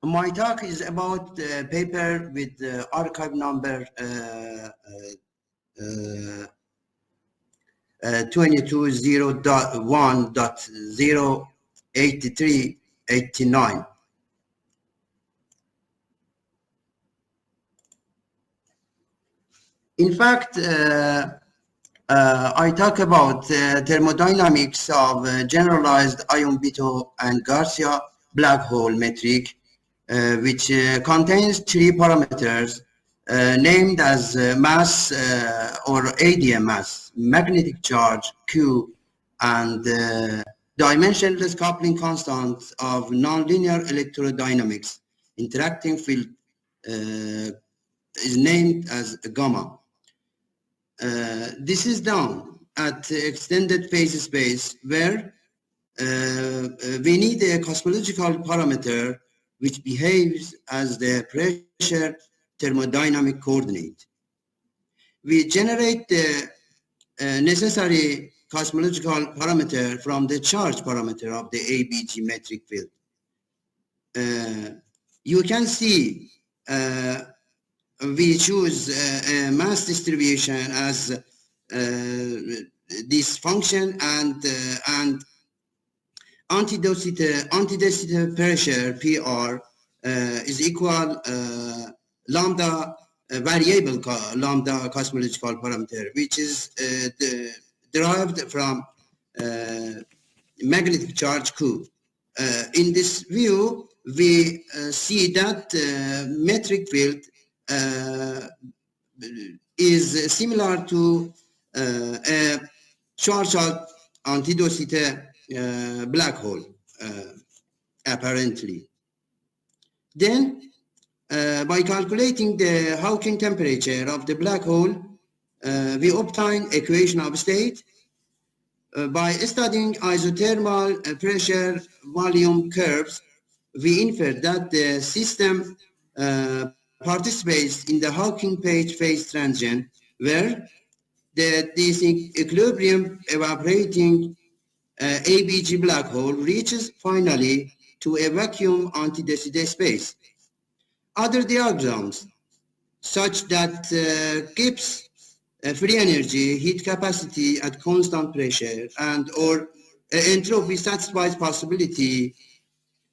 My talk is about paper with archive number 2201.08389. In fact, I talk about thermodynamics of generalized Ayon-Beato and Garcia black hole metric, which contains three parameters named as mass or ADM mass, magnetic charge Q, and dimensionless coupling constant of nonlinear electrodynamics. Interacting field is named as gamma. This is done at extended phase space where we need a cosmological parameter which behaves as the pressure thermodynamic coordinate. We generate the necessary cosmological parameter from the charge parameter of the ABG metric field. You can see we choose a mass distribution as this function, and antidensity pressure PR is equal lambda variable lambda cosmological parameter, which is derived from magnetic charge Q. In this view, we see that metric field is similar to a Schwarzschild antidensity black hole, apparently. Then, by calculating the Hawking temperature of the black hole, we obtain equation of state. By studying isothermal pressure volume curves, we infer that the system participates in the Hawking phase transition, where this equilibrium evaporating ABG black hole reaches finally to a vacuum antidensity space. Other diagrams, such that Gibbs free energy, heat capacity at constant pressure, and or entropy satisfies possibility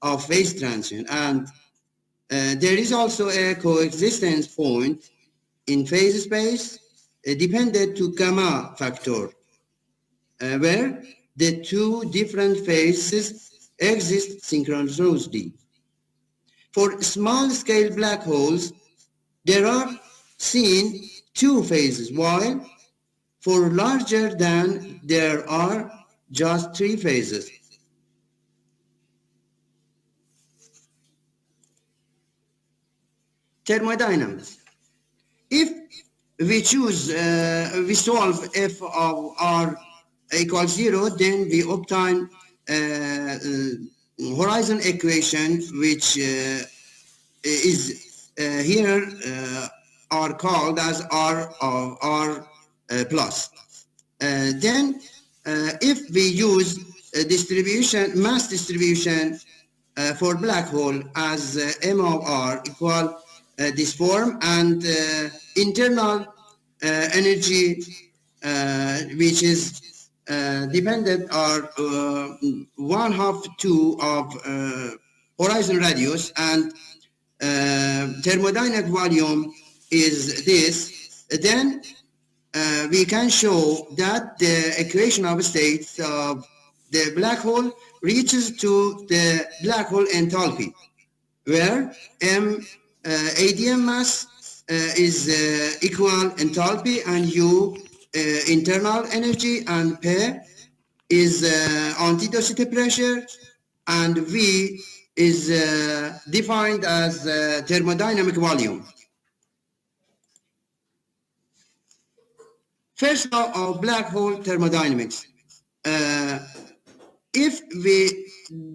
of phase transition. And there is also a coexistence point in phase space dependent to gamma factor, where the two different phases exist synchronously. For small-scale black holes, there are seen two phases, while for larger than there are just three phases. Thermodynamics. If we choose, we solve f of r equals 0, then we obtain horizon equation, which is here are called as r of r plus. Then if we use a distribution, mass distribution for black hole as m of r equal this form, and internal energy which is dependent are 1/2 of horizon radius, and thermodynamic volume is this, then we can show that the equation of states of the black hole reaches to the black hole enthalpy, where m ADM mass is equal enthalpy, and U internal energy, and P is antidensity pressure, and V is defined as thermodynamic volume. First law of black hole thermodynamics. If we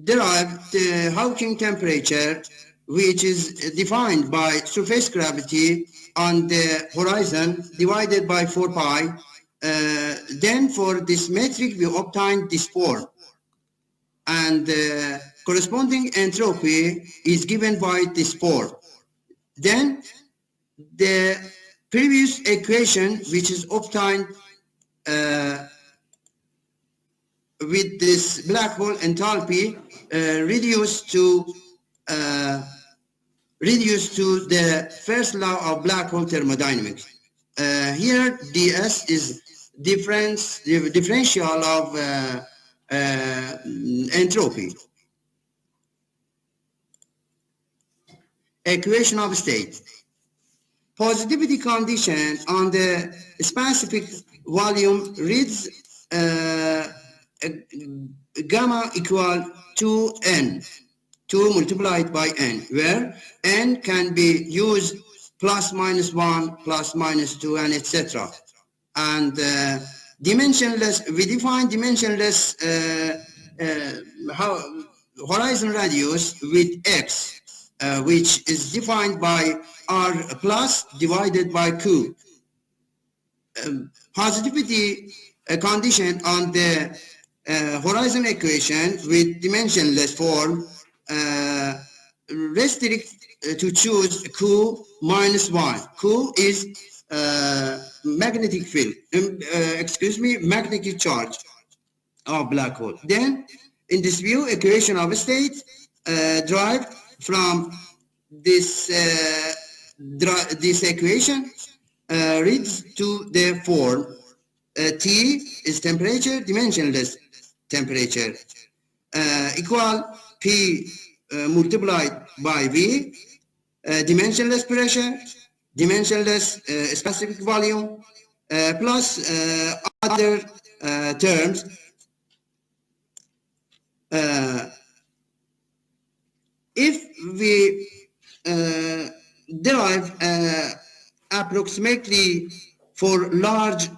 derive the Hawking temperature, which is defined by surface gravity on the horizon divided by 4 pi, then for this metric we obtain this form. And corresponding entropy is given by this form. Then the previous equation, which is obtained with this black hole enthalpy, reduced to the first law of black hole thermodynamics. Here, ds is differential of entropy. Equation of state. Positivity condition on the specific volume reads gamma equal to n, 2 multiplied by n, where n can be used plus minus 1, plus minus 2, and etc. And dimensionless, we define dimensionless horizon radius with x, which is defined by r plus divided by q. Positivity condition on the horizon equation with dimensionless form restrict to choose q minus 1. Q is magnetic field, magnetic charge of black hole. Then in this view, equation of state derived from this equation reads to the form T is temperature, dimensionless temperature, equal P multiplied by V, dimensionless pressure, dimensionless specific volume, plus other terms. If we derive approximately for large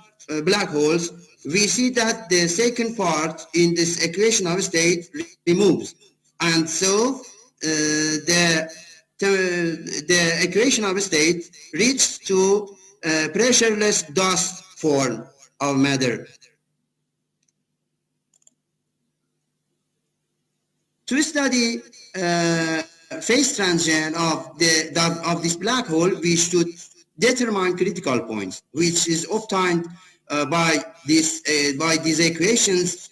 black holes, we see that the second part in this equation of state removes, and so the equation of state reaches to pressureless dust form of matter. To study phase transition of this black hole, we should determine critical points, which is obtained by these equations,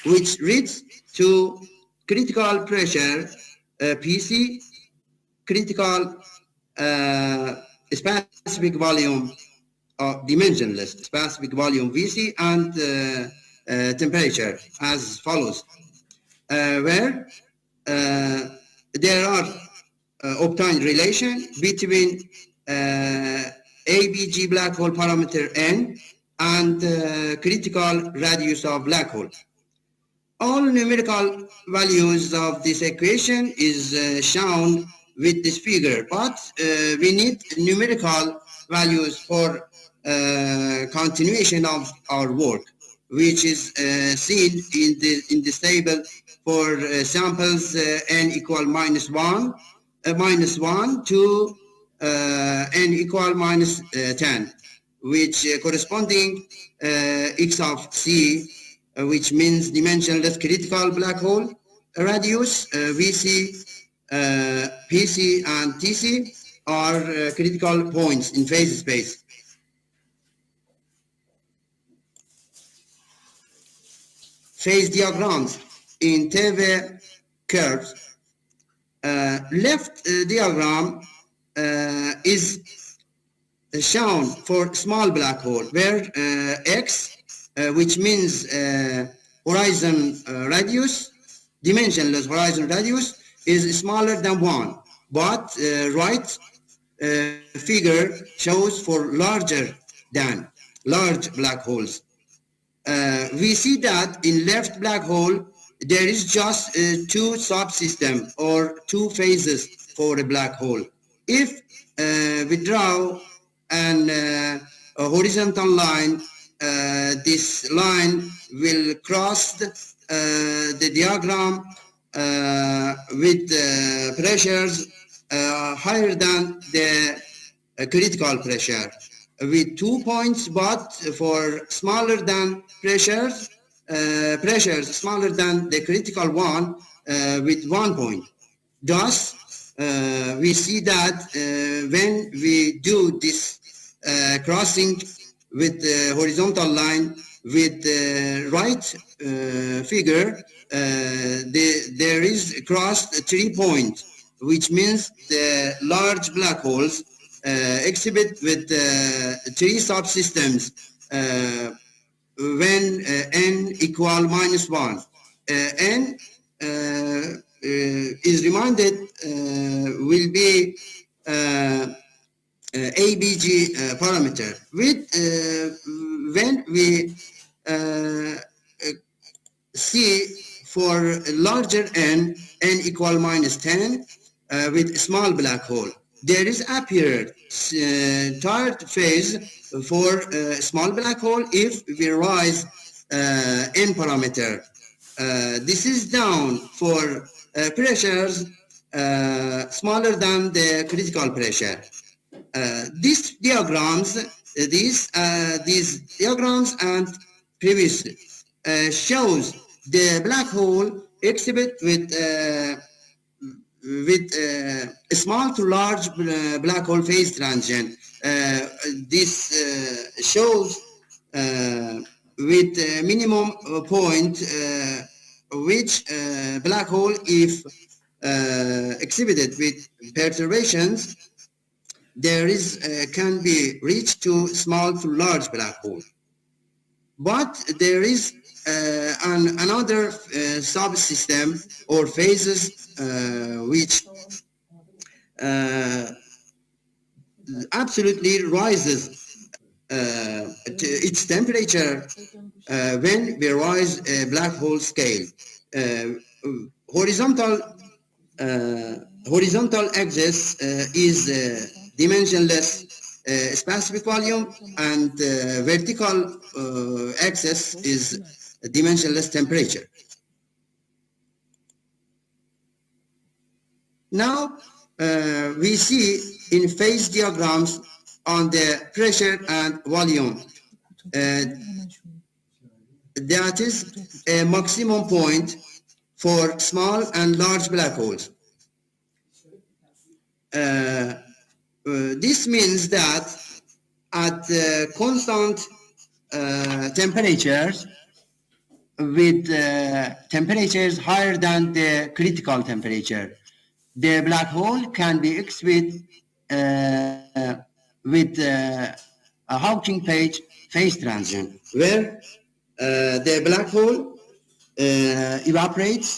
which leads to critical pressure PC, critical specific volume dimensionless specific volume VC, and temperature as follows, where there are obtained relation between ABG black hole parameter n and critical radius of black hole. All numerical values of this equation is shown with this figure, but we need numerical values for continuation of our work, which is seen in this table for samples n equal minus 1 to n equal minus 10, which corresponding x of c, which means dimensionless critical black hole radius, VC, PC, and TC are critical points in phase space. Phase diagrams in TV curves. Left diagram is shown for small black hole, where X, which means horizon radius, dimensionless horizon radius, is smaller than 1, but right figure shows for larger than large black holes. We see that in left black hole there is just two subsystems or two phases for a black hole. If we draw a horizontal line, this line will cross the diagram with pressures higher than the critical pressure, with 2 points, but for smaller than pressures pressures smaller than the critical one with 1 point. Thus, we see that when we do this crossing with the horizontal line with the right figure, there is crossed 3 points, which means the large black holes exhibit with 3 subsystems when n equal -1. N is reminded will be ABG parameter. With when we see for larger n equal -10 with small black hole, there is appeared third phase for small black hole if we rise n parameter. This is down for pressures smaller than the critical pressure. These diagrams and previous shows the black hole exhibit with small to large black hole phase transition. This shows with minimum point which black hole, if exhibited with perturbations, there is can be reached to small to large black hole. But there is another subsystem or phases which absolutely rises its temperature when we rise a black hole scale. Horizontal axis is dimensionless specific volume, and vertical axis is dimensionless temperature. Now we see in phase diagrams on the pressure and volume that is a maximum point for small and large black holes. This means that at constant temperatures, with temperatures higher than the critical temperature, the black hole can be exhibited with a Hawking page phase transition, where the black hole evaporates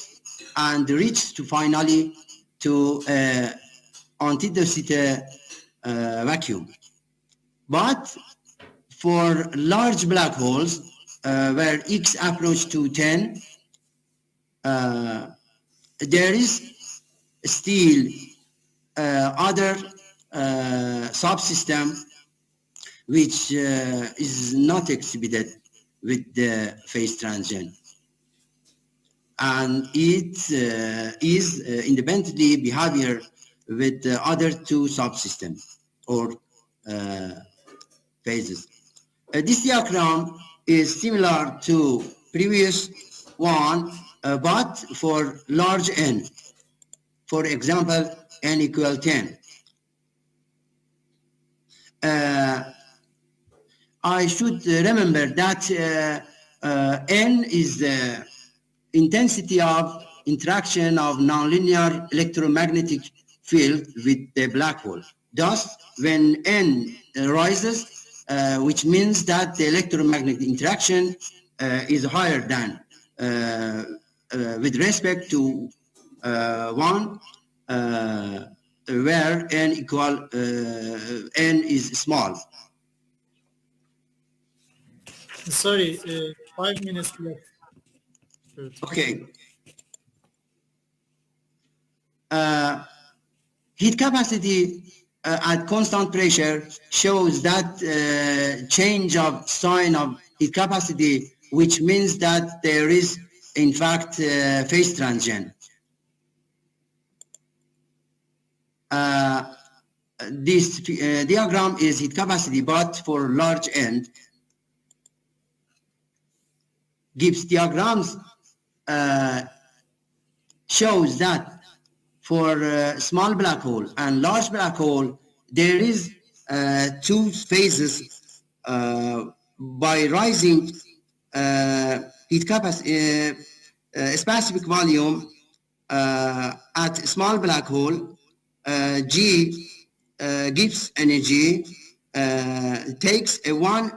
and reaches to finally to antidensity vacuum. But for large black holes, where X approach to 10, there is still other subsystem which is not exhibited with the phase transition, and it is independently behavior with the other 2 subsystems or phases. This diagram is similar to previous one, but for large n. For example, n equal 10. I should remember that n is the intensity of interaction of nonlinear electromagnetic field with the black hole. Thus, when n rises, which means that the electromagnetic interaction is higher than with respect to 1, where n equal n is small. Sorry, 5 minutes left. Okay. Heat capacity at constant pressure shows that change of sign of heat capacity, which means that there is, in fact, phase transition. This diagram is heat capacity, but for large end. Gibbs diagrams shows that for small black hole and large black hole, there is two phases by rising heat capacity, specific volume at small black hole, G Gibbs energy takes a one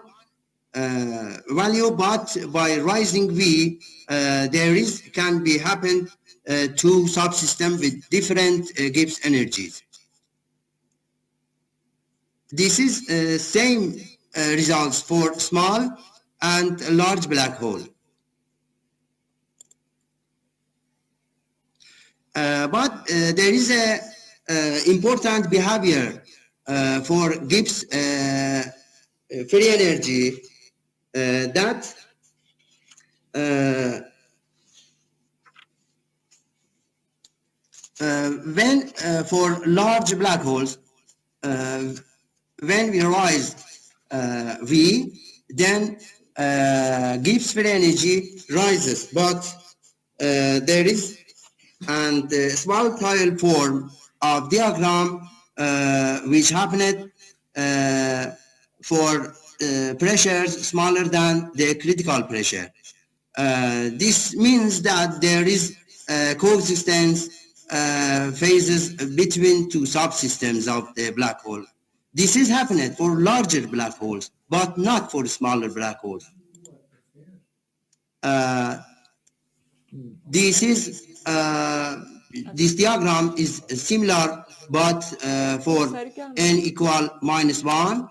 value, but by rising V, there is can be happen two subsystem with different Gibbs energies. This is same results for small and large black hole. But there is a important behavior for Gibbs free energy that when for large black holes, when we rise V, then Gibbs free energy rises, but there is and small tile form of diagram which happened for pressures smaller than the critical pressure. This means that there is coexistence phases between two subsystems of the black hole. This is happening for larger black holes, but not for smaller black holes. This diagram is similar, but for n equal -1.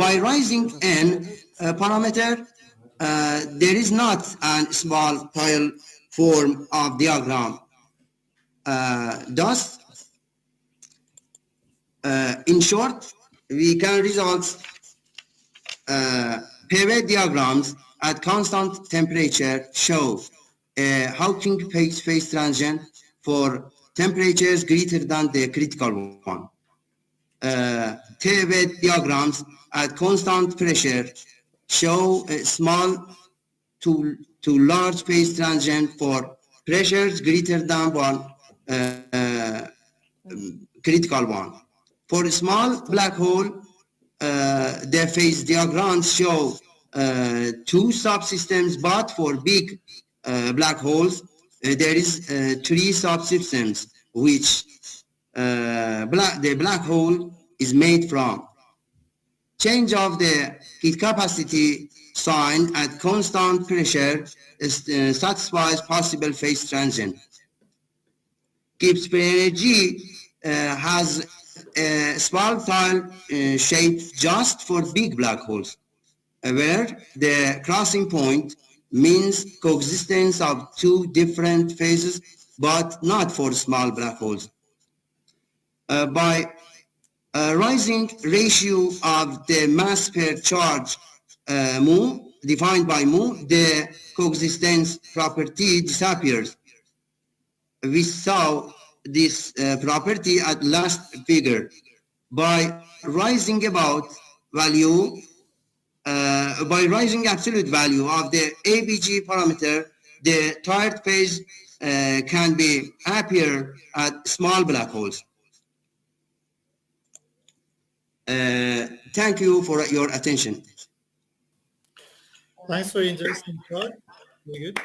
By rising n parameter, there is not a small tile form of diagram. Thus, in short, we can result pivot diagrams at constant temperature show a Hawking phase transient for temperatures greater than the critical one. Pivot diagrams at constant pressure show a small to large phase transient for pressures greater than one critical one. For a small black hole, the phase diagrams show two subsystems, but for big black holes, there is three subsystems which the black hole is made from. Change of the heat capacity sign at constant pressure satisfies possible phase transient. Gibbs free energy has a small tile shape just for big black holes, where the crossing point means coexistence of two different phases, but not for small black holes. By rising ratio of the mass per charge mu, defined by mu, the coexistence property disappears. We saw this property at last figure. By rising about value, by rising absolute value of the ABG parameter, the tired phase can be appear at small black holes. Thank you for your attention. Thanks for interesting talk. Very good.